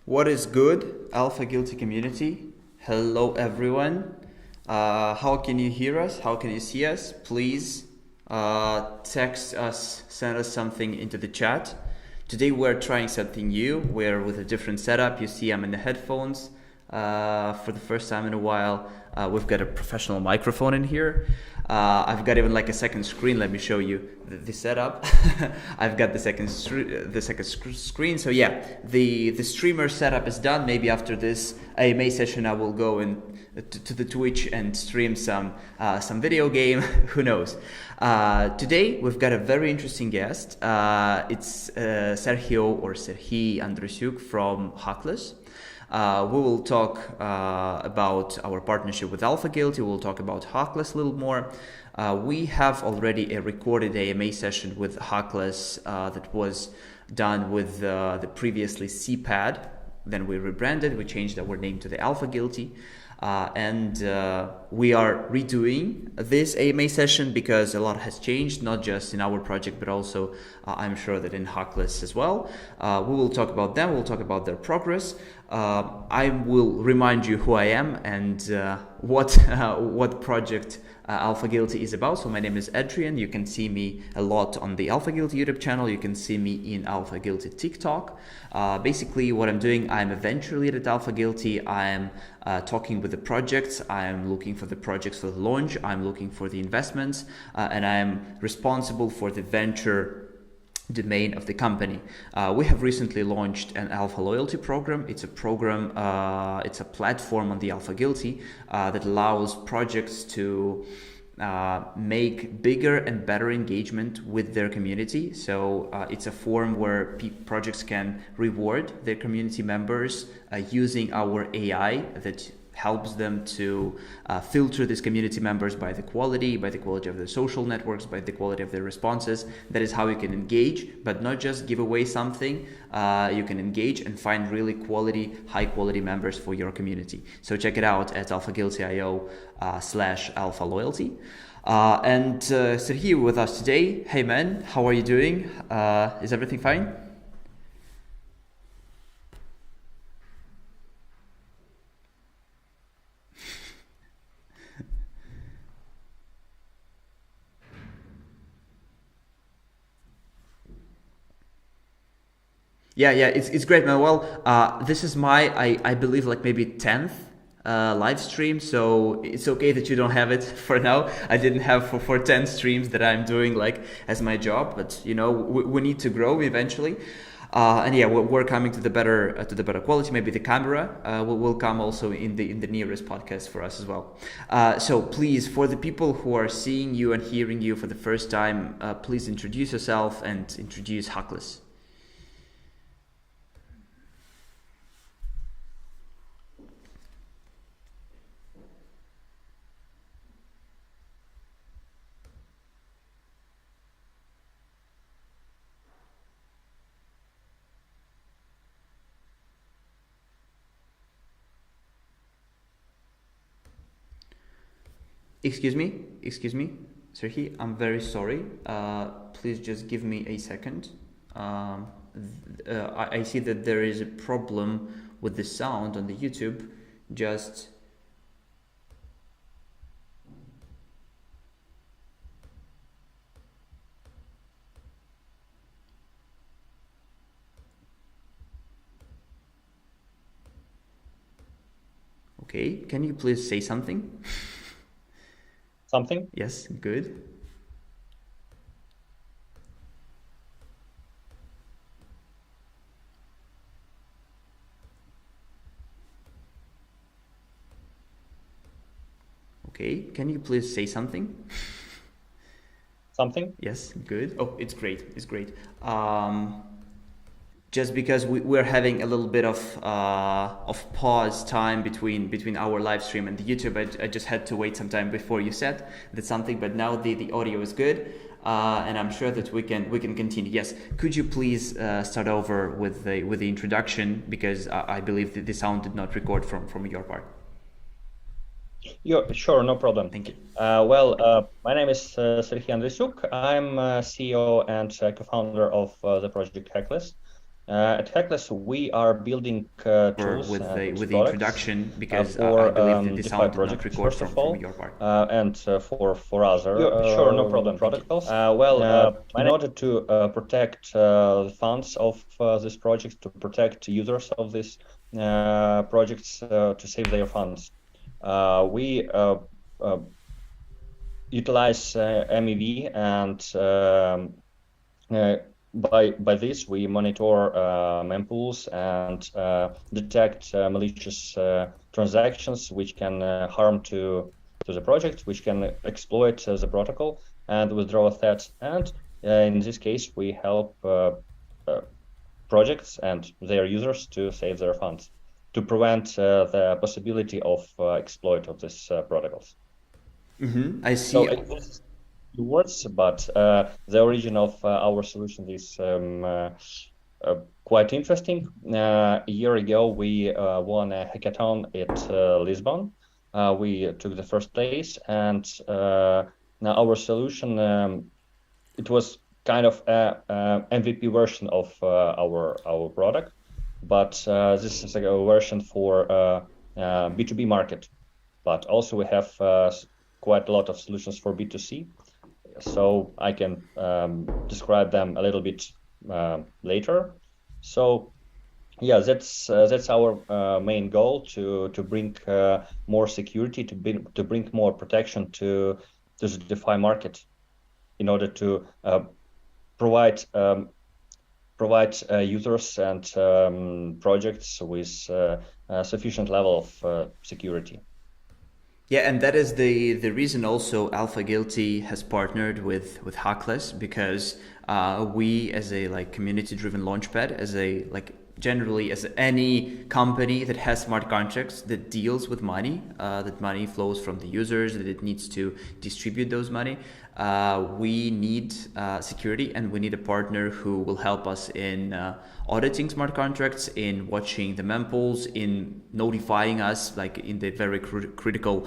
What is good, AlphaGuilty community? Hello, everyone. How can you hear us? How can you see us? Please text us, send us something into the chat. Today we're trying something new. We're with a different setup. You see I'm in the headphones for the first time in a while. We've got a professional microphone in here. I've got even like a second screen. Let me show you the setup. I've got the second screen. So yeah, the streamer setup is done. Maybe after this AMA session, I will go to the Twitch and stream some video game. Who knows? Today we've got a very interesting guest. It's Serhio Androsiuk from Hackless. We will talk about our partnership with AlphaGuilty. We'll talk about Hackless a little more. We have already a recorded AMA session with Hackless that was done with the previously CPAD. Then we rebranded. We changed our name to the AlphaGuilty. And we are redoing this AMA session because a lot has changed, not just in our project, but also I'm sure that in Hackless as well. We will talk about them, we'll talk about their progress. I will remind you who I am and what project AlphaGuilty is about. So my name is Adrian. You can see me a lot on the AlphaGuilty YouTube channel. You can see me in AlphaGuilty TikTok. Basically what I'm doing, I'm a venture lead at AlphaGuilty. I'm talking with the projects. I'm looking for the projects for the launch. I'm looking for the investments, and I'm responsible for the venture domain of the company. We have recently launched an Alpha Loyalty program. It's a program, it's a platform on the AlphaGuilty that allows projects to make bigger and better engagement with their community. So it's a forum where projects can reward their community members using our AI that helps them to filter these community members by the quality of their social networks, by the quality of their responses. That is how you can engage, but not just give away something. You can engage and find really high quality members for your community. So check it out at alphaguilty.io/alpha loyalty. And Serhio with us today. Hey man, how are you doing? Is everything fine? Yeah, it's great, man. Well, this is I believe like maybe 10th live stream, so it's okay that you don't have it for now. I didn't have for 10 streams that I'm doing like as my job, but you know we need to grow eventually. And yeah, we're coming to the better quality. Maybe the camera will come also in the nearest podcast for us as well. So please, for the people who are seeing you and hearing you for the first time, please introduce yourself and introduce Hackless. Excuse me, Serhi, I'm very sorry. Please just give me a second. I see that there is a problem with the sound on the YouTube. Just okay. Can you please say something? Something? Yes, good. Okay, can you please say something? Something? Yes, good. Oh, it's great. Just because we're having a little bit of pause time between our live stream and the YouTube, I just had to wait some time before you said that something, but now the audio is good, and I'm sure that we can continue. Yes, could you please start over with the introduction, because I believe that the sound did not record from your part. Yeah, sure, no problem. Thank you. My name is Serhio Androsiuk. I'm CEO and co-founder of the project Hackless. At Hackless, we are building tools with and the products introduction, because for I believe that the DeFi sound did not projects, record first of from all, your part. and for other sure, no problem. protocols. My In order to protect the funds of this project, to protect users of these projects, to save their funds, we utilize MEV, and by this we monitor mempools and detect malicious transactions which can harm to the project, which can exploit the protocol and withdraw that. And in this case, we help projects and their users to save their funds, to prevent the possibility of exploit of these protocols. I see. So it's words, but the origin of our solution is quite interesting. A year ago, we won a hackathon at Lisbon. We took the first place, and now our solution, it was kind of a MVP version of our product, but this is a version for B2B market. But also we have quite a lot of solutions for B2C. So I can describe them a little bit later. So yeah, that's our main goal, to bring more security, to bring more protection to the DeFi market, in order to provide users and projects with a sufficient level of security. Yeah, and that is the reason also AlphaGuilty has partnered with Hackless, because we, as a like community driven launchpad, as a like generally as any company that has smart contracts that deals with money, that money flows from the users, that it needs to distribute those money, we need security, and we need a partner who will help us in auditing smart contracts, in watching the mempools, in notifying us like in the very critical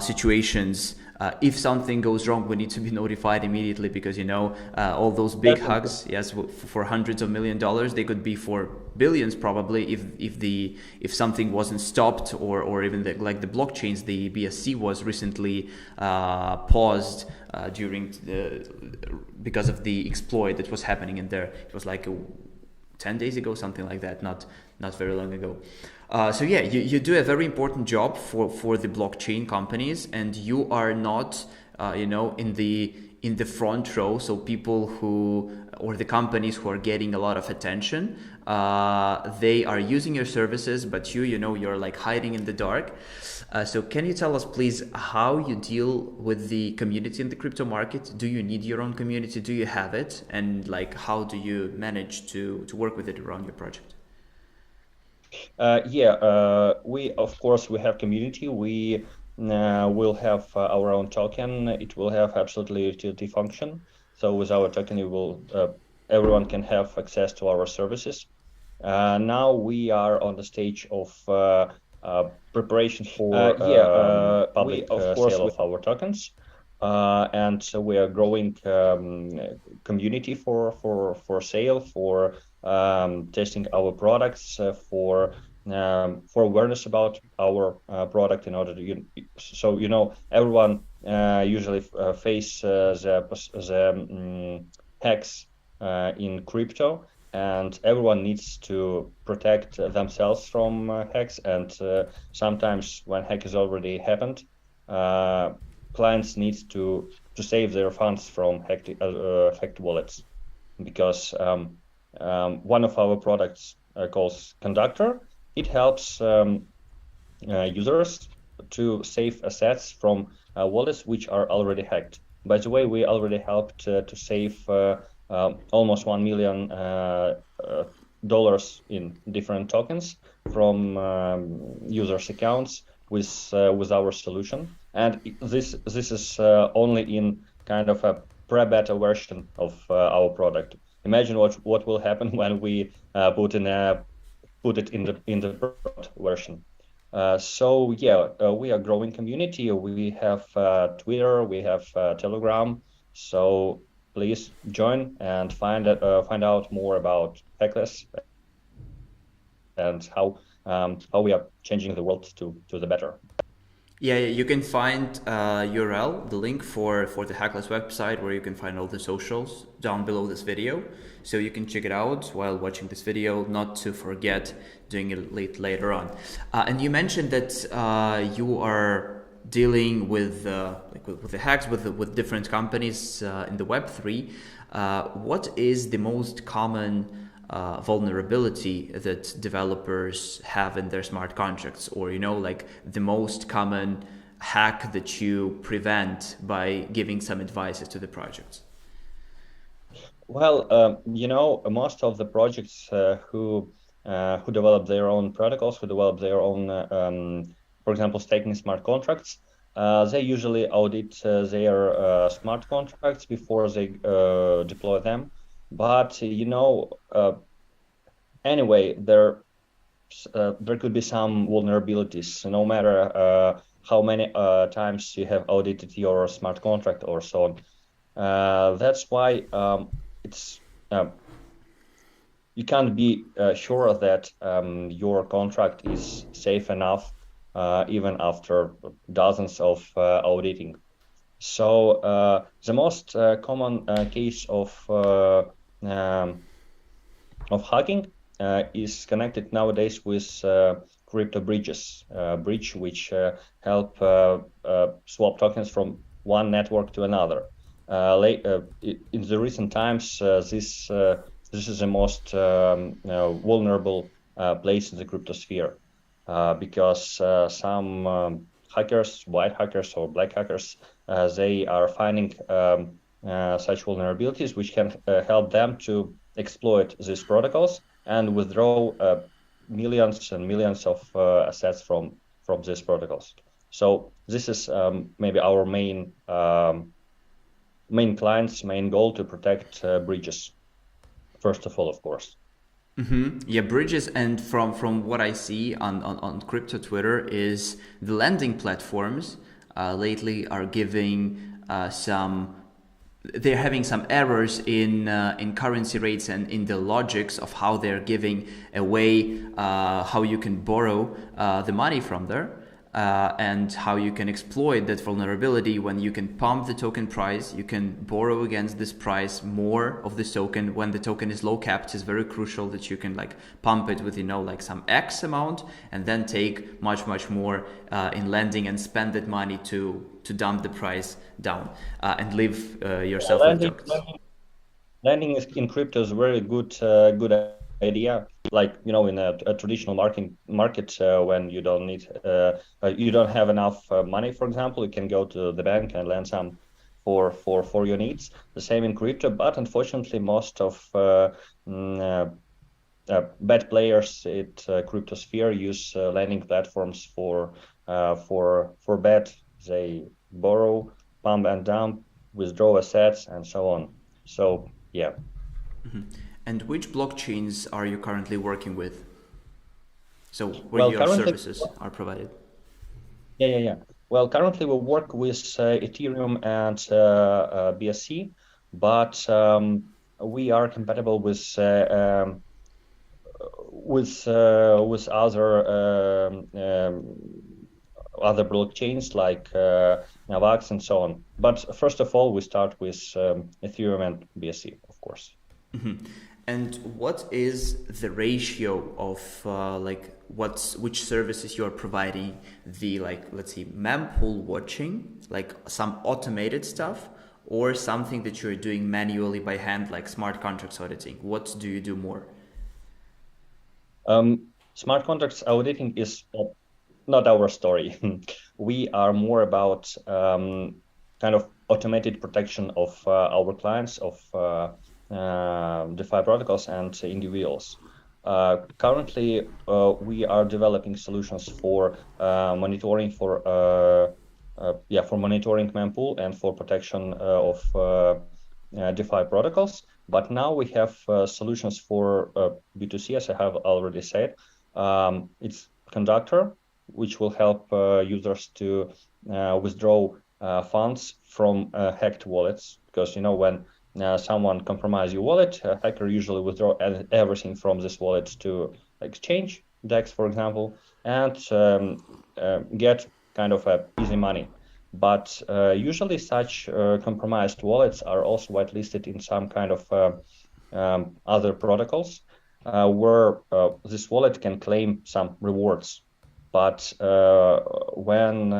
situations. If something goes wrong, we need to be notified immediately, because all those big hugs, yes, for hundreds of $millions, they could be for billions probably, if something wasn't stopped, or even the blockchains, the BSC was recently paused because of the exploit that was happening in there. It was like 10 days ago, something like that, not very long ago. So yeah, you do a very important job for the blockchain companies, and you are not in the front row. So people or the companies who are getting a lot of attention, they are using your services, but you're like hiding in the dark. So can you tell us please how you deal with the community in the crypto market? Do you need your own community? Do you have it? And like, how do you manage to work with it around your project? We of course we have community. We will have our own token. It will have absolutely utility function. So with our token, everyone can have access to our services. Now we are on the stage of preparation for public sale of our tokens, and so we are growing community for sale, for testing our products, for awareness about our product, in order to everyone usually face the hacks in crypto, and everyone needs to protect themselves from hacks. And sometimes when hack has already happened, clients need to save their funds from hacked wallets, because one of our products called Conductor, it helps users to save assets from wallets which are already hacked. By the way, we already helped to save almost $1 million in different tokens from users' accounts with our solution. And this is only in kind of a pre-beta version of our product. Imagine what will happen when we put it in the product version. We are growing community. We have Twitter, we have Telegram. So please join and find out more about Hackless and how we are changing the world to the better. Yeah, you can find URL, the link for the Hackless website, where you can find all the socials down below this video. So you can check it out while watching this video, not to forget doing it later on. And you mentioned that you are dealing with with the hacks with different companies in the Web3. What is the most common vulnerability that developers have in their smart contracts, or like the most common hack that you prevent by giving some advices to the projects? Well, most of the projects who develop their own protocols, who develop their own, for example, staking smart contracts, they usually audit their smart contracts before they deploy them. But anyway, there could be some vulnerabilities, no matter how many times you have audited your smart contract or so on. That's why it's you can't be sure that your contract is safe enough even after dozens of auditing. So the most common case of hacking is connected nowadays with crypto bridges, bridge which help swap tokens from one network to another. In the recent times, this is the most vulnerable place in the crypto sphere because some hackers, white hackers or black hackers, they are finding such vulnerabilities which can help them to exploit these protocols and withdraw millions and millions of assets from these protocols. So this is maybe our main client's main goal, to protect bridges, first of all, of course. Mm-hmm. Yeah, bridges, and from what I see on crypto Twitter, is the lending platforms lately are giving they're having some errors in currency rates and in the logics of how they're giving away how you can borrow the money from there. And how you can exploit that vulnerability when you can pump the token price. You can borrow against this price more of this token. When the token is low capped, it's very crucial that you can pump it with some X amount, and then take much more in lending and spend that money to dump the price down and leave yourself with tokens. Lending in crypto is a very good idea. In a traditional market, when you don't need, you don't have enough money, for example, you can go to the bank and lend some for your needs. The same in crypto, but unfortunately, most of bad players at crypto sphere use lending platforms for bad. They borrow, pump and dump, withdraw assets, and so on. So yeah. Mm-hmm. And which blockchains are you currently working with? So where your services are provided? Yeah. Well, currently we work with Ethereum and BSC, but we are compatible with other blockchains like Navax and so on. But first of all, we start with Ethereum and BSC, of course. Mm-hmm. And what is the ratio of which services you are providing? The let's say mempool watching, some automated stuff, or something that you're doing manually by hand, like smart contracts auditing? What do you do more? Smart contracts auditing is not our story. We are more about kind of automated protection of our clients, of DeFi protocols and individuals. Currently, we are developing solutions for monitoring for monitoring mempool and for protection of DeFi protocols. But now we have solutions for B2C, as I have already said. It's Conductor, which will help users to withdraw funds from hacked wallets, because when someone compromise your wallet, a hacker usually withdraw everything from this wallet to exchange DEX, for example, and get kind of easy money. But usually such compromised wallets are also whitelisted in some kind of other protocols where this wallet can claim some rewards. But when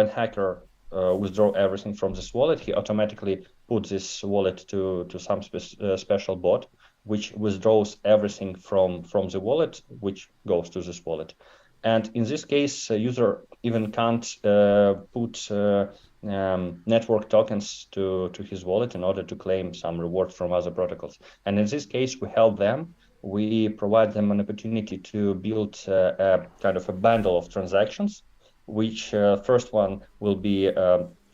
hacker withdraw everything from this wallet, he automatically put this wallet to some special bot, which withdraws everything from the wallet, which goes to this wallet. And in this case, user even can't put network tokens to his wallet in order to claim some reward from other protocols. And in this case, we help them. We provide them an opportunity to build a kind of a bundle of transactions, which first one will be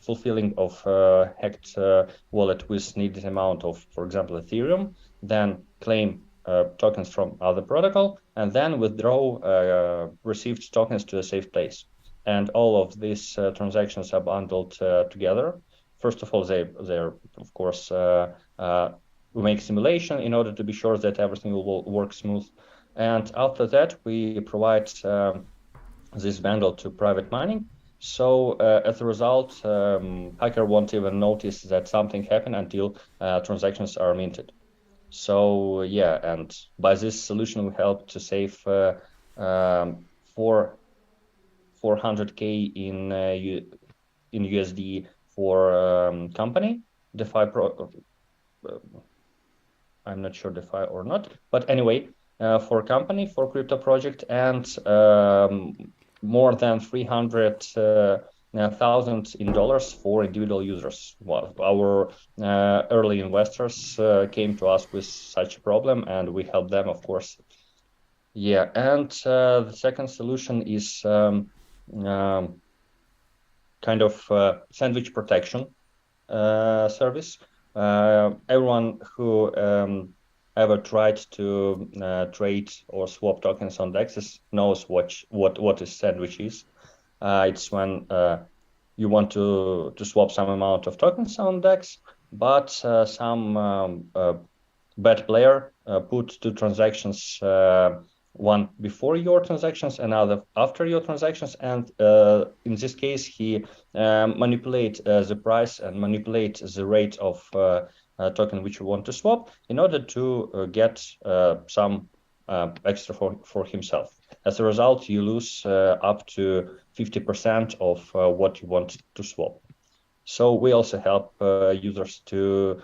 fulfilling of hacked wallet with needed amount of, for example, Ethereum, then claim tokens from other protocol, and then withdraw received tokens to a safe place. And all of these transactions are bundled together. First of all, they're of course we make simulation in order to be sure that everything will work smooth. And after that, we provide this bundle to private mining. So as a result, hacker won't even notice that something happened until transactions are minted. So yeah, and by this solution, we help to save 400K in USD for company DeFi I'm not sure DeFi or not, but anyway, for company, for crypto project, and more than 300,000 in dollars for individual users. Well, our early investors came to us with such a problem, and we helped them, of course. Yeah, and the second solution is kind of sandwich protection service. Everyone who ever tried to trade or swap tokens on DEXs knows what a sandwich is. It's when you want to swap some amount of tokens on DEX, but some bad player put two transactions, one before your transactions, another after your transactions, and in this case he manipulate the price and manipulate the rate of token which you want to swap in order to get some extra for himself. As a result, you lose up to 50% of what you want to swap. So we also help users to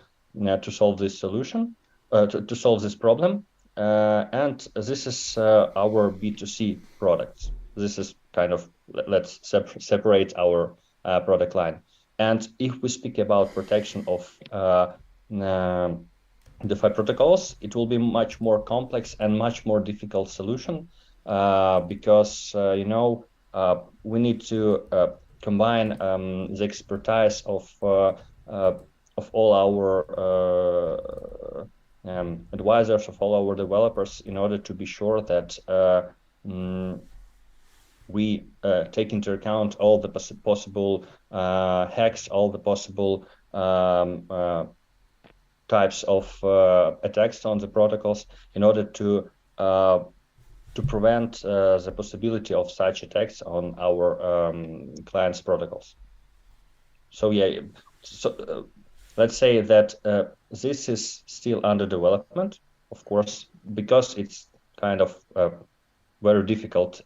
solve this solution, to solve this problem. And this is our B2C products. This is kind of, let's separate our product line. And if we speak about protection of DeFi protocols, it will be much more complex and much more difficult solution because we need to combine the expertise of all our advisors, of all our developers, in order to be sure that we take into account all the possible hacks, all the possible types of attacks on the protocols, in order to prevent the possibility of such attacks on our clients' protocols. So yeah, let's say that this is still under development, of course, because it's kind of very difficult,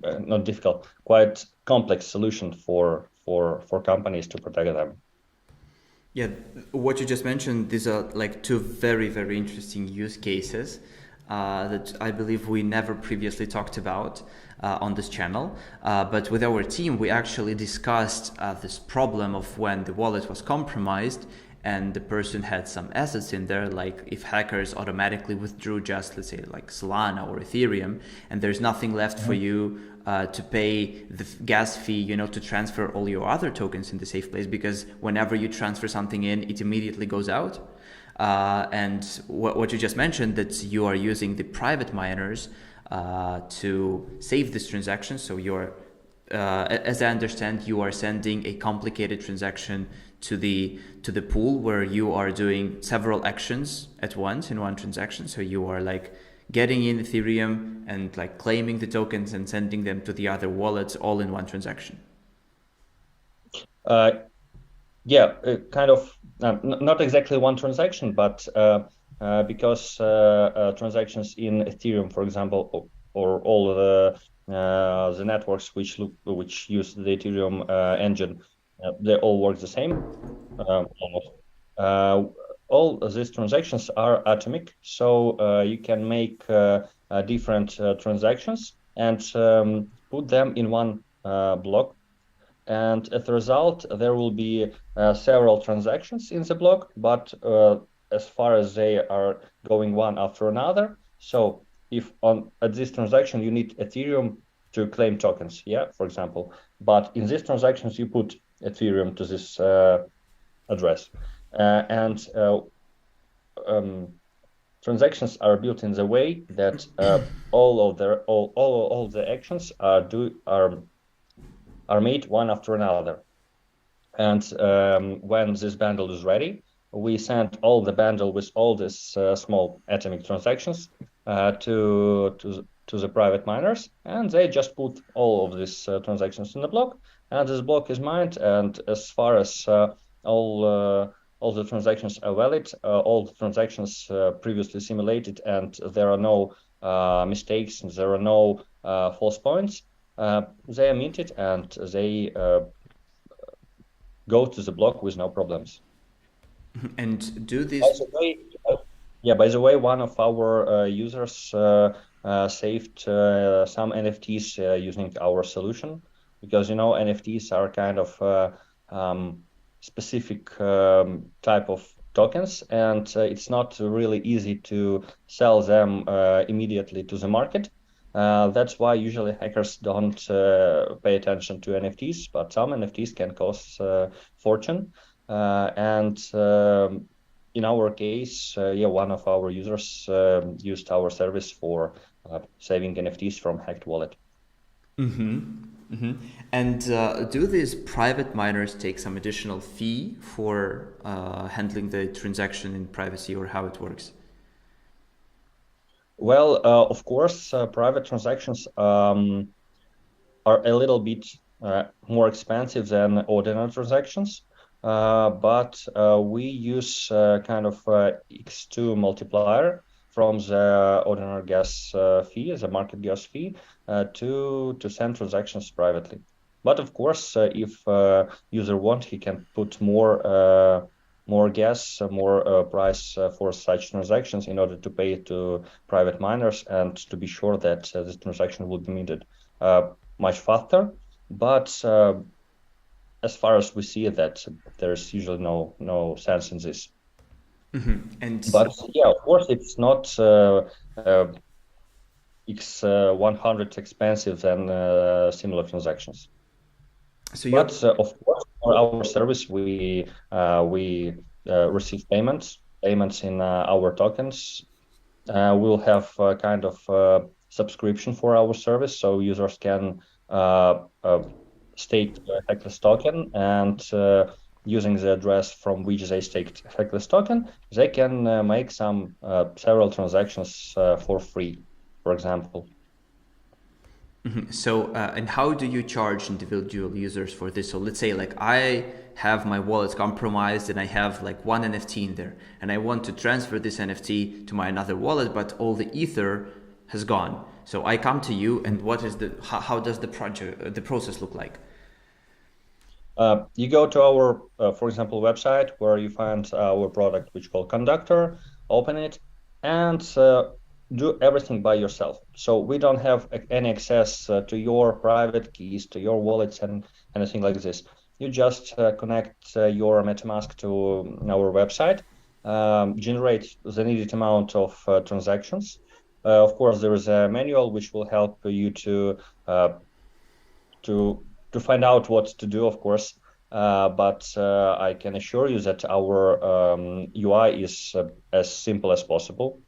not difficult, quite complex solution for companies to protect them. Yeah, what you just mentioned, these are like two very, very interesting use cases that I believe we never previously talked about on this channel. But with our team, we actually discussed this problem of when the wallet was compromised and the person had some assets in there, like if hackers automatically withdrew just, let's say, like Solana or Ethereum, and there's nothing left for you to pay the gas fee, to transfer all your other tokens in the safe place, because whenever you transfer something in, it immediately goes out. And what you just mentioned, that you are using the private miners to save this transaction. So you're, as I understand, you are sending a complicated transaction to the pool where you are doing several actions at once in one transaction. So you are like getting in Ethereum and like claiming the tokens and sending them to the other wallets all in one transaction. Yeah, kind of not exactly one transaction, but because transactions in Ethereum, for example, or all the networks which use the Ethereum engine, they all work the same. Almost. All these transactions are atomic, so you can make different transactions and put them in one block. And as a result, there will be several transactions in the block, but as far as they are going one after another, so if at this transaction you need Ethereum to claim tokens, yeah, for example, but in these transactions you put Ethereum to this address, and transactions are built in the way that all the actions are made one after another. And when this bundle is ready, we send all the bundle with all these small atomic transactions to the private miners, and they just put all of these transactions in the block, and this block is mined. And as far as all the transactions are valid, all the transactions previously simulated, and there are no mistakes, and there are no false points, they are minted and they go to the block with no problems. And do this. By the way, one of our users saved some NFTs using our solution, because NFTs are kind of specific type of tokens, and it's not really easy to sell them immediately to the market. That's why usually hackers don't pay attention to NFTs, but some NFTs can cost fortune. And in our case, one of our users used our service for saving NFTs from hacked wallet. And do these private miners take some additional fee for handling the transaction in privacy, or how it works? Well, of course, private transactions are a little bit more expensive than ordinary transactions, but we use kind of X2 multiplier from the ordinary gas fee, the market gas fee, to send transactions privately. But of course, if user wants, he can put more gas, more price for such transactions in order to pay to private miners and to be sure that this transaction will be minted much faster. But as far as we see that, there's usually no sense in this. But yeah, of course, it's not X100 expensive than similar transactions. But of course, for our service, we receive payments in our tokens. We'll have a kind of subscription for our service, so users can stake Hackless token, and using the address from which they staked Hackless token, they can make several transactions for free, for example. So, and how do you charge individual users for this? So let's say like I have my wallet compromised and I have like one NFT in there, and I want to transfer this NFT to my another wallet, but all the ether has gone. So I come to you, and what is how does the process look like? You go to our, for example, website where you find our product, which is called Conductor, open it, and do everything by yourself. So we don't have any access to your private keys, to your wallets, and anything like this. You just connect your MetaMask to our website, generate the needed amount of transactions. Of course, there is a manual which will help you to find out what to do, of course. But I can assure you that our UI is as simple as possible.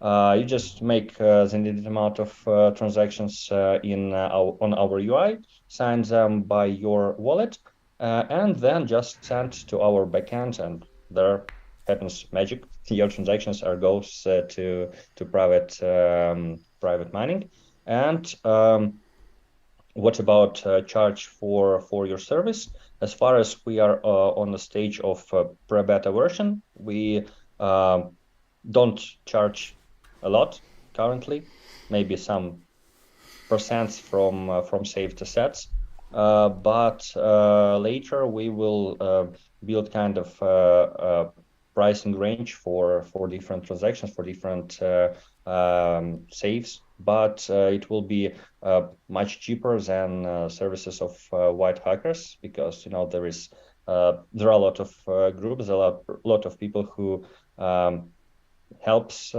You just make the needed amount of transactions on our UI, sign them by your wallet, and then just send to our backend, and there happens magic. Your transactions are goes to private mining. And what about charge for your service? As far as we are on the stage of pre-beta version, we don't charge a lot currently, maybe some percents from saved assets. But later we will build kind of pricing range for different transactions, for different saves, but it will be much cheaper than services of white hackers, because there are a lot of groups, a lot of people who helps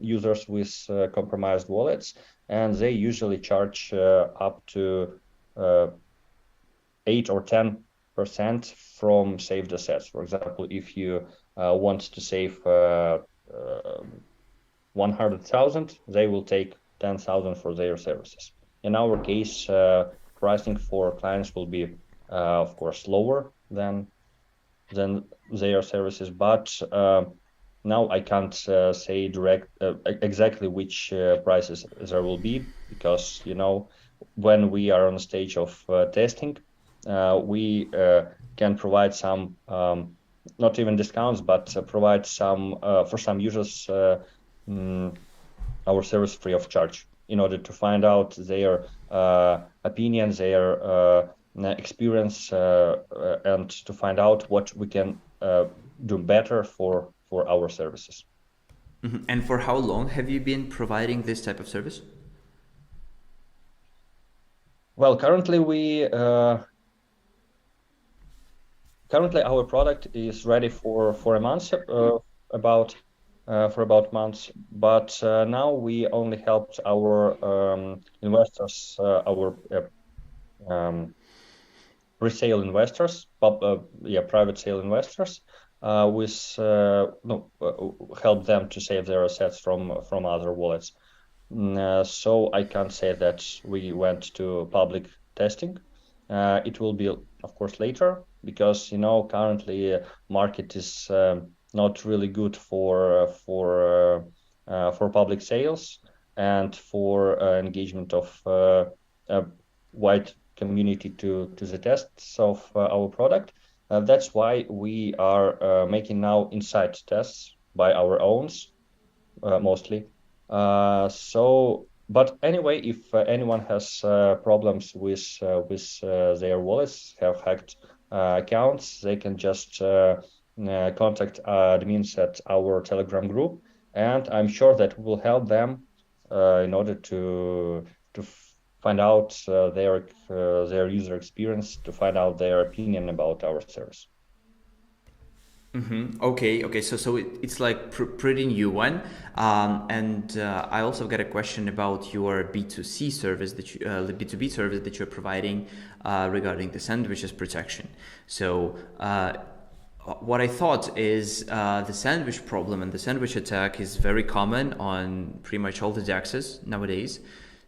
users with compromised wallets, and they usually charge up to 8 or 10% from saved assets. For example, if you want to save 100,000, they will take 10,000 for their services. In our case, pricing for clients will be, of course, lower than their services, but now I can't say exactly which prices there will be, because when we are on the stage of testing, we can provide some not even discounts, but provide some for some users our service free of charge, in order to find out their opinions, their experience, and to find out what we can do better for our services. Mm-hmm. And for how long have you been providing this type of service? Well, currently our product is ready for a month, about months, but now we only helped our investors, our resale investors, private sale investors, help them to save their assets from other wallets. So I can't say that we went to public testing. It will be, of course, later, because currently market is not really good for public sales and for engagement of a wide community to the tests of our product. That's why we are making now inside tests by our owns, mostly. But anyway, if anyone has problems with their wallets, have hacked accounts, they can just contact admins at our Telegram group, and I'm sure that will help them in order to find out their user experience, to find out their opinion about our service. Mm-hmm. Okay. So it's like pretty new one, and I also got a question about your B2C service the B2B service that you're providing regarding the sandwiches protection. So what I thought is the sandwich problem and the sandwich attack is very common on pretty much all the DEXs nowadays.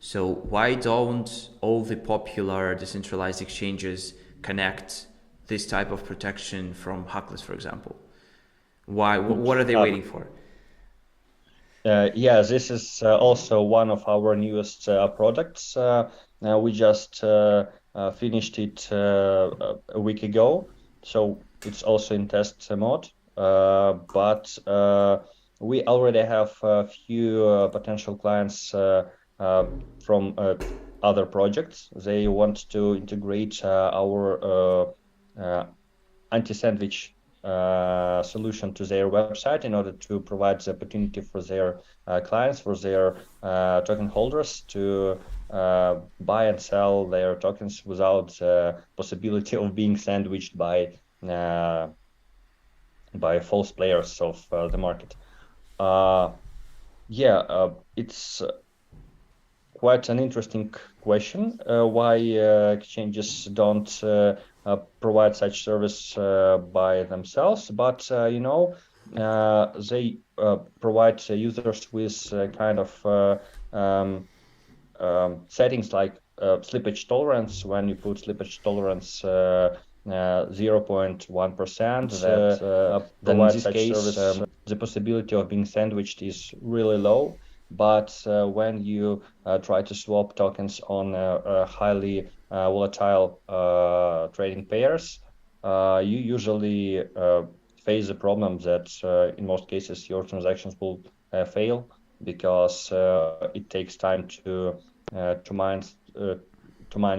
So why don't all the popular decentralized exchanges connect this type of protection from Hackless, for example? Why? What are they waiting for? Yeah, this is also one of our newest products. We just finished it a week ago, so it's also in test mode. But we already have a few potential clients from other projects. They want to integrate our anti-sandwich solution to their website, in order to provide the opportunity for their clients, for their token holders, to buy and sell their tokens without the possibility of being sandwiched by false players of the market. It's quite an interesting question, why exchanges don't provide such service by themselves, but they provide users with kind of settings like slippage tolerance. When you put slippage tolerance 0.1%, then in this case the possibility of being sandwiched is really low. But when you try to swap tokens on highly volatile trading pairs, you usually face the problem that in most cases your transactions will fail, because it takes time to mine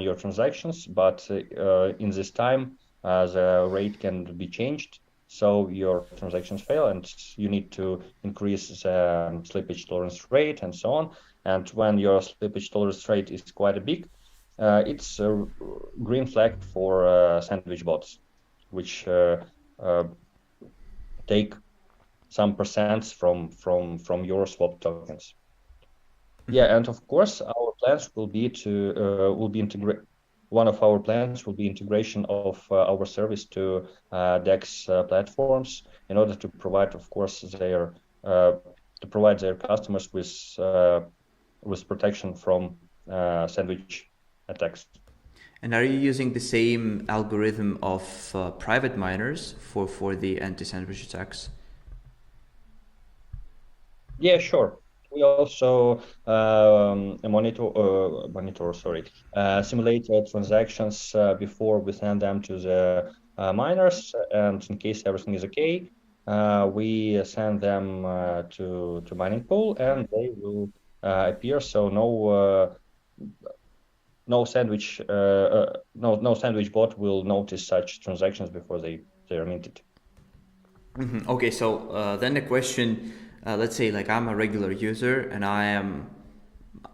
your transactions. But in this time, the rate can be changed, so your transactions fail, and you need to increase the slippage tolerance rate and so on. And when your slippage tolerance rate is quite big, it's a green flag for sandwich bots, which take some percents from your swap tokens. Yeah, and of course, our plans will be to integrate. One of our plans will be integration of our service to DEX platforms, in order to provide, of course, their customers with protection from sandwich attacks. And are you using the same algorithm of private miners for the anti-sandwich attacks? Yeah, sure. We also simulate transactions before we send them to the miners, and in case everything is okay, we send them to mining pool, and they will appear. So no sandwich bot will notice such transactions before they are minted. Mm-hmm. Okay, so then the question. Let's say like I'm a regular user and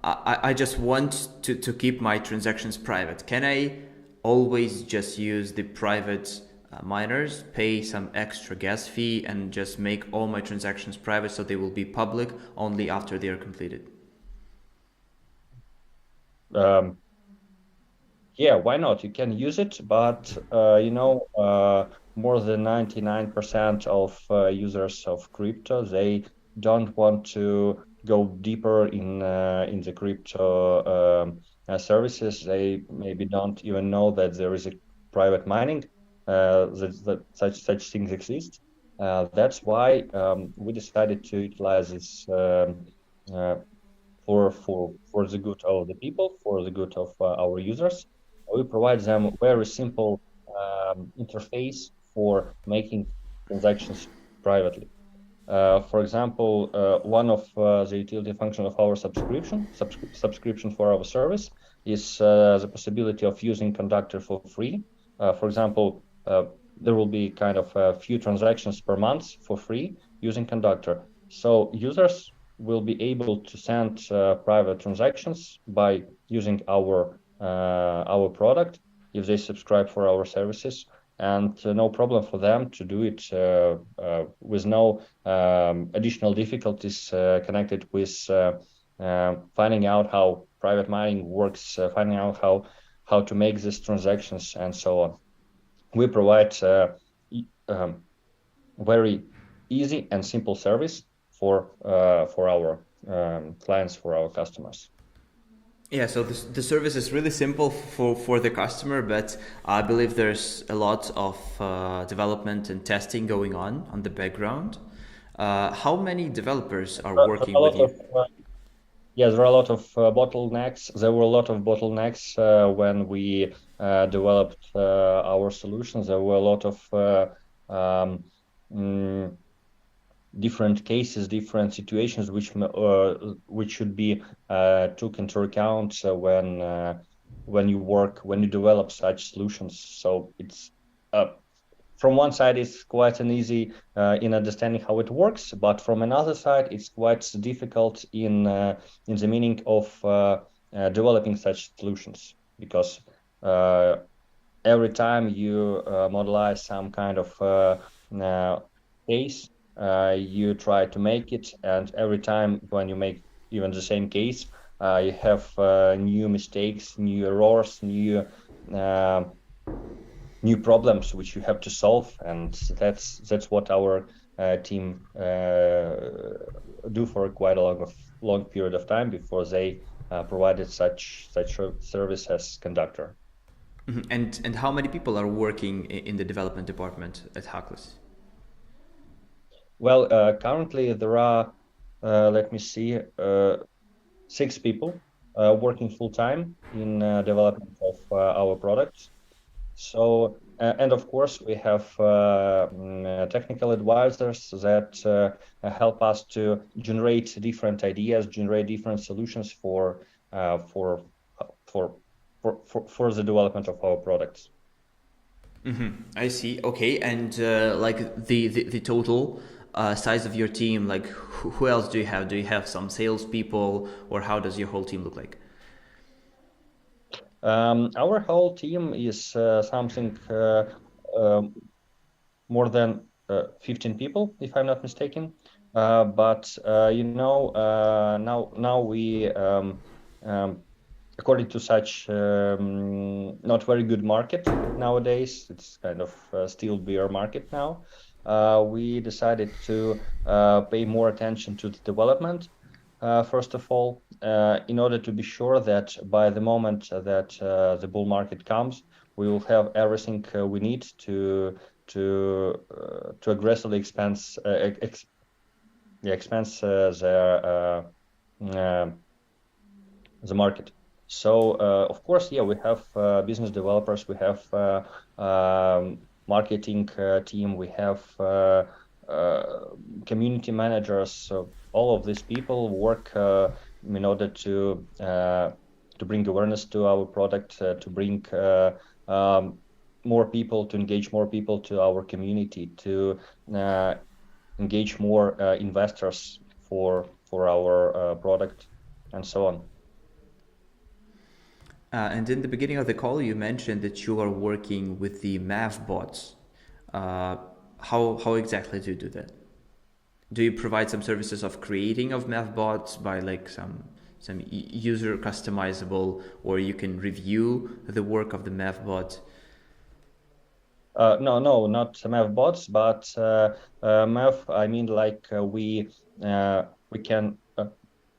I just want to keep my transactions private. Can I always just use the private miners, pay some extra gas fee, and just make all my transactions private, so they will be public only after they are completed? Yeah, why not? You can use it, but more than 99% of users of crypto, they don't want to go deeper in the crypto services. They maybe don't even know that there is a private mining, that such things exist. That's why we decided to utilize this for the good of the people, for the good of our users. We provide them very simple interface for making transactions privately. For example, one of the utility function of our subscription for our service is the possibility of using Conductor for free. For example, there will be kind of a few transactions per month for free using Conductor. So users will be able to send private transactions by using our product if they subscribe for our services, and no problem for them to do it with no additional difficulties connected with finding out how private mining works, finding out how to make these transactions, and so on. We provide very easy and simple service for our clients, for our customers. Yeah, so the service is really simple for the customer, but I believe there's a lot of development and testing going on the background. How many developers are working with you? Yeah, there are a lot of bottlenecks. There were a lot of bottlenecks when we developed our solutions. There were a lot of different cases, different situations, which should be took into account when you develop such solutions. So it's from one side it's quite an easy in understanding how it works, but from another side it's quite difficult in the meaning of developing such solutions, because every time you modelize some kind of case, you try to make it, and every time when you make even the same case, you have new mistakes, new errors, new problems which you have to solve, and that's what our team do for quite a long period of time before they provided such service as conductor. And how many people are working in the development department at Hackless? Well, currently there are, let me see, 6 people working full time in development of our products. So, and of course, we have technical advisors that help us to generate different ideas, generate different solutions for for the development of our products. I see. Okay, and like the total size of your team, like who else do you have? Do you have some salespeople, or how does your whole team look like? Our whole team is something um, more than 15 people, if I'm not mistaken. But now we according to such not very good market nowadays, it's kind of still bear market now. We decided to pay more attention to the development. First of all, in order to be sure that by the moment that the bull market comes, we will have everything we need to aggressively expense the market. So of course, yeah, we have business developers, we have marketing team, we have community managers. So all of these people work in order to bring awareness to our product, to bring more people, to engage more people to our community, to engage more investors for our product, and so on. And in the beginning of the call, you mentioned that you are working with the MathBots. How exactly do you do that? Do you provide some services of creating of MathBots by like some user customizable, or you can review the work of the MathBot? No, not MathBots, but math. I mean, like we can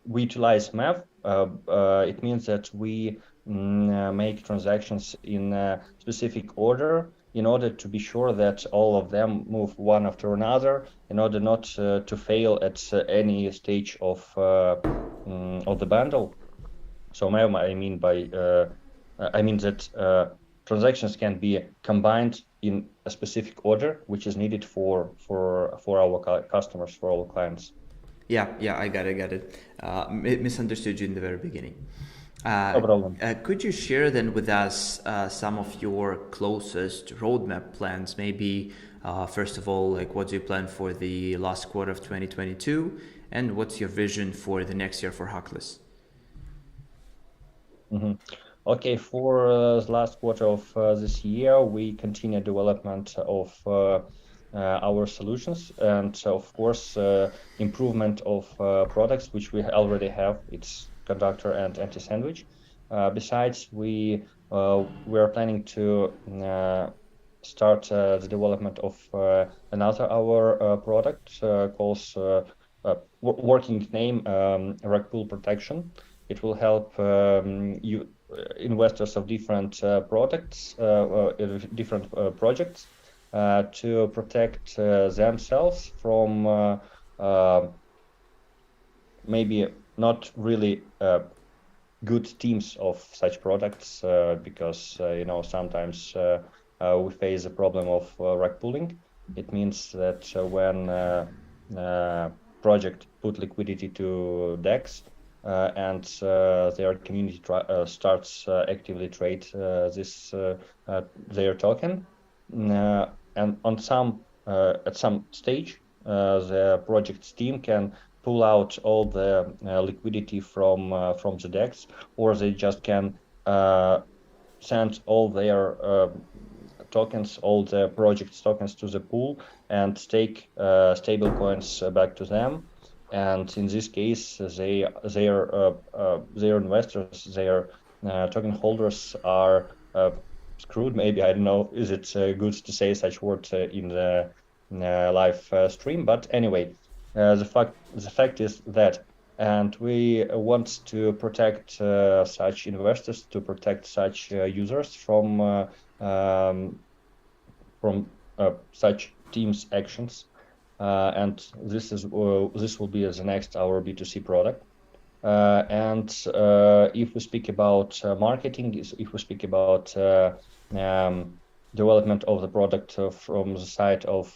we utilize math. It means that we make transactions in a specific order in order to be sure that all of them move one after another, in order not to fail at any stage of the bundle. So math, I mean that transactions can be combined in a specific order, which is needed for our customers, for our clients. Yeah, I got it. Misunderstood you in the very beginning. No problem. Could you share then with us some of your closest roadmap plans? Maybe first of all, like what do you plan for the last quarter of 2022, and what's your vision for the next year for Hackless? Okay, for the last quarter of this year, we continue development of our solutions, and of course improvement of products which we already have. It's conductor and anti-sandwich. Besides, we are planning to start the development of another our product called working name rug pull protection. It will help you investors of different products, different projects, to protect themselves from maybe not really good teams of such products, because sometimes we face the problem of rug pulling. It means that when project put liquidity to DEX, and their community starts actively trade this their token, and on some at some stage the project's team can pull out all the liquidity from the DEX, or they just can send all their tokens, all the project's tokens to the pool and stake stable coins back to them. And in this case, their investors, their token holders are screwed. Maybe, I don't know, is it good to say such word in the live stream? But anyway, the fact is that and we want to protect such investors, to protect such users um, such teams' actions. And this will be the next our B2C product. And if we speak about marketing, if we speak about development of the product from the side of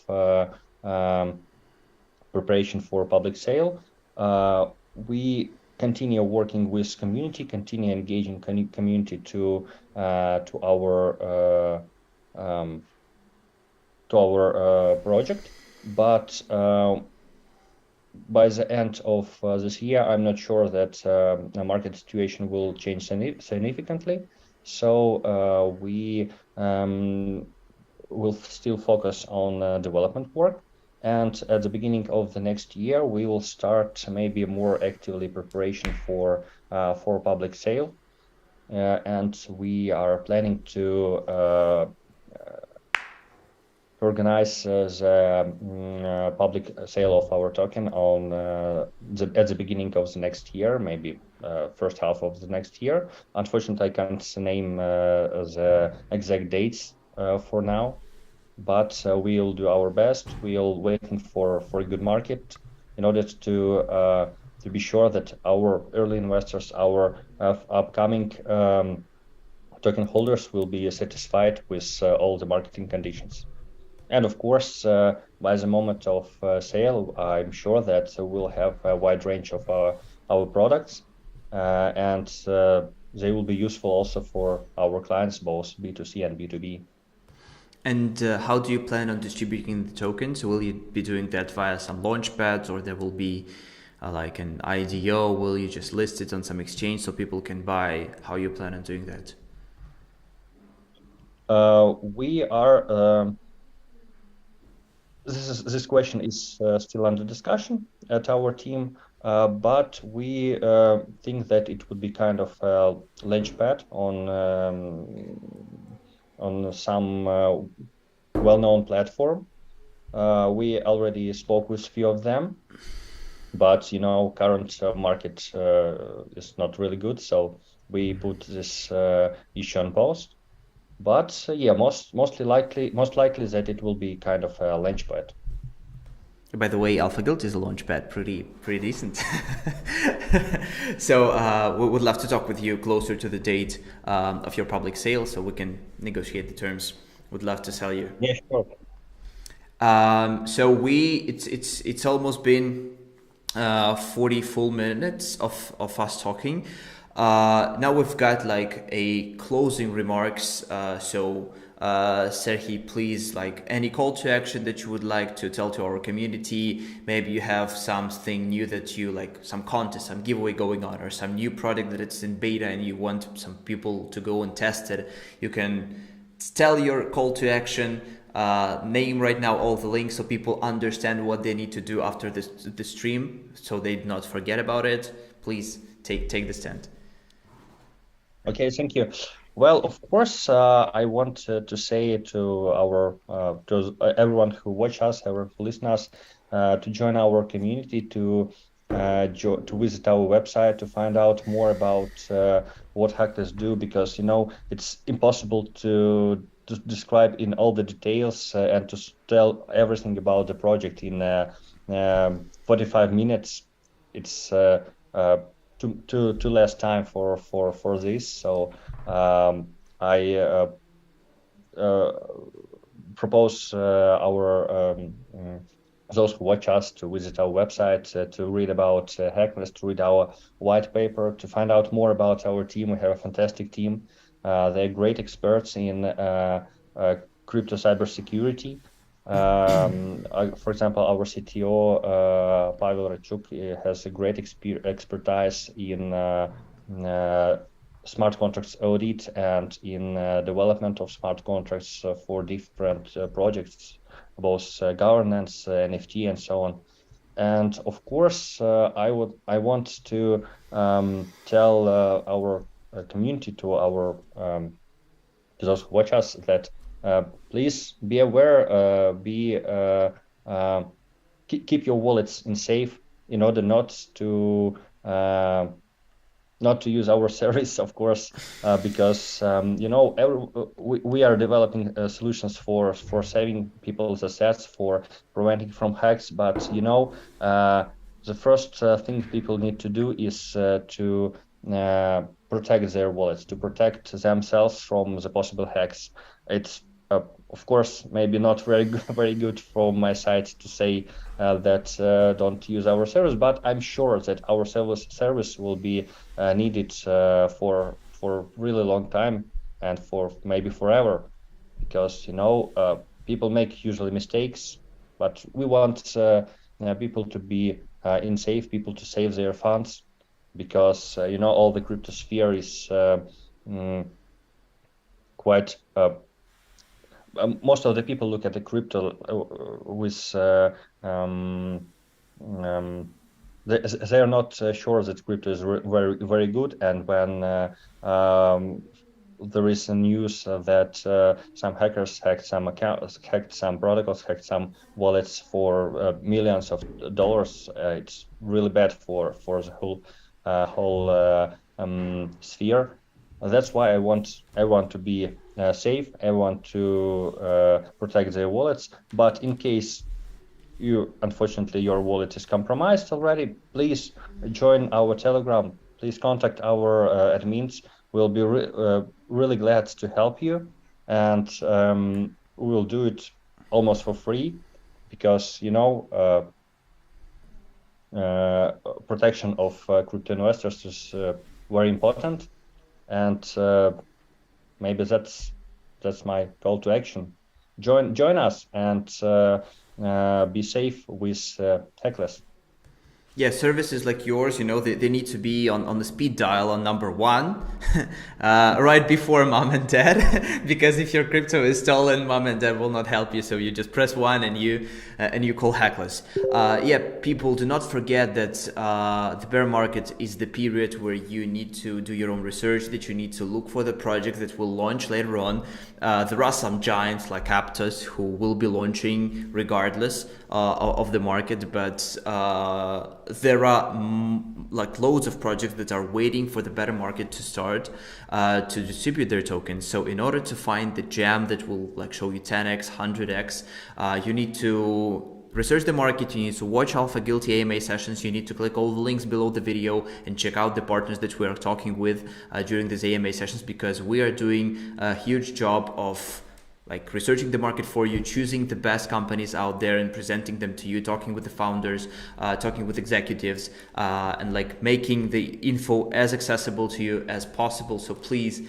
preparation for public sale, we continue working with community, continue engaging community to our project. But by the end of this year, I'm not sure that the market situation will change significantly. So we will still focus on development work. And at the beginning of the next year, we will start maybe more actively preparation for public sale. And we are planning to organize the public sale of our token on at the beginning of the next year, maybe first half of the next year. Unfortunately, I can't name the exact dates for now, but we'll do our best. We'll waiting for a good market in order to be sure that our early investors, our upcoming token holders will be satisfied with all the marketing conditions. And of course, by the moment of sale, I'm sure that we'll have a wide range of our products, and they will be useful also for our clients, both B2C and B2B. And how do you plan on distributing the tokens? Will you be doing that via some launchpads, or there will be like an IDO? Will you just list it on some exchange so people can buy? How you plan on doing that? We are. This question is still under discussion at our team, but we think that it would be kind of a launchpad on some well-known platform. We already spoke with a few of them, but current market is not really good, so we put this issue on pause. But yeah, most likely that it will be kind of a launchpad. By the way, AlphaGuilty is a launchpad, pretty decent. So we would love to talk with you closer to the date of your public sale, so we can negotiate the terms. Would love to sell you. Yeah, sure. So it's almost been 40 full minutes of us talking. Now we've got like a closing remarks. So Serhii, please, like any call to action that you would like to tell to our community. Maybe you have something new that you like, some contest, some giveaway going on, or some new product that it's in beta and you want some people to go and test it. You can tell your call to action. Name right now all the links so people understand what they need to do after the stream, so they do not forget about it. Please take the stand. Okay, thank you. Well, of course, I want to say to our to everyone who watch us, everyone who listen us, to join our community, to visit our website, to find out more about what Hackless do, because it's impossible to describe in all the details and to tell everything about the project in 45 minutes. It's too less time for this. So I propose our those who watch us to visit our website, to read about Hackless, to read our white paper, to find out more about our team. We have a fantastic team. They're great experts in crypto cybersecurity. For example, our CTO, Pavel Rachuk, has a great expertise in smart contracts audit and in development of smart contracts for different projects, both governance, NFT, and so on. And of course, I want to tell our community, to our to those who watch us, that please be aware, keep your wallets in safe, in order not to not to use our service, of course, because we are developing solutions for saving people's assets, for preventing from hacks. But the first thing people need to do is to protect their wallets, to protect themselves from the possible hacks. It's of course maybe not very very good from my side to say that don't use our service, but I'm sure that our service will be needed for really long time and for maybe forever, because people make usually mistakes, but we want people to be in safe, people to save their funds, because all the crypto sphere is quite most of the people look at the crypto with they are not sure that crypto is very very good, and when there is a news that some hackers hacked some accounts, hacked some protocols, hacked some wallets for millions of dollars, it's really bad for the whole sphere. That's why I want everyone to be safe. I want to protect their wallets. But in case unfortunately your wallet is compromised already, please join our Telegram. Please contact our admins. We'll be really glad to help you, and we will do it almost for free, because protection of crypto investors is very important. And maybe that's my call to action. Join us and be safe with Hackless. Yeah, services like yours, they need to be on the speed dial on number one, right before mom and dad, because if your crypto is stolen, mom and dad will not help you. So you just press one and you call Hackless. Yeah, people, do not forget that the bear market is the period where you need to do your own research, that you need to look for the projects that will launch later on. There are some giants like Aptos who will be launching regardless of the market, but there are like loads of projects that are waiting for the better market to start to distribute their tokens. So in order to find the gem that will like show you 10x, 100x, you need to research the market, you need to watch AlphaGuilty AMA sessions, you need to click all the links below the video and check out the partners that we are talking with during these AMA sessions, because we are doing a huge job of like researching the market for you, choosing the best companies out there and presenting them to you, talking with the founders, talking with executives, and like making the info as accessible to you as possible. So please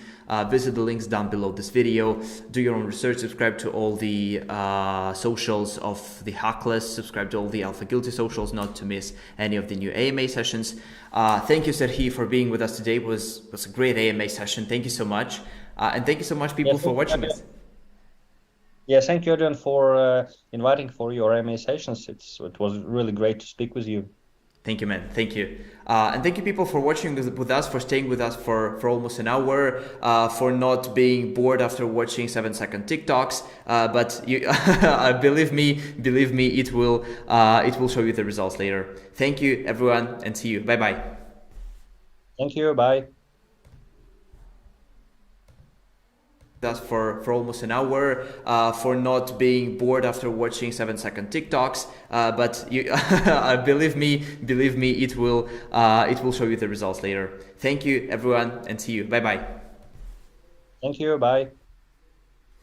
visit the links down below this video, do your own research, subscribe to all the socials of the Hackless, subscribe to all the AlphaGuilty socials not to miss any of the new AMA sessions. Thank you, Serhio, for being with us today. It was a great AMA session. Thank you so much. And thank you so much, people, for watching this. Yeah, thank you, Adrian, for inviting for your AMA sessions. It was really great to speak with you. Thank you, man. Thank you. And thank you, people, for watching with us, for staying with us for almost an hour, for not being bored after watching 7-second TikToks. But you, believe me, it will show you the results later. Thank you, everyone, and see you. Bye-bye. Thank you. Bye. Us for almost an hour, for not being bored after watching 7-second TikToks. But you, believe me, it will show you the results later. Thank you, everyone, and see you. Bye-bye. Thank you. Bye.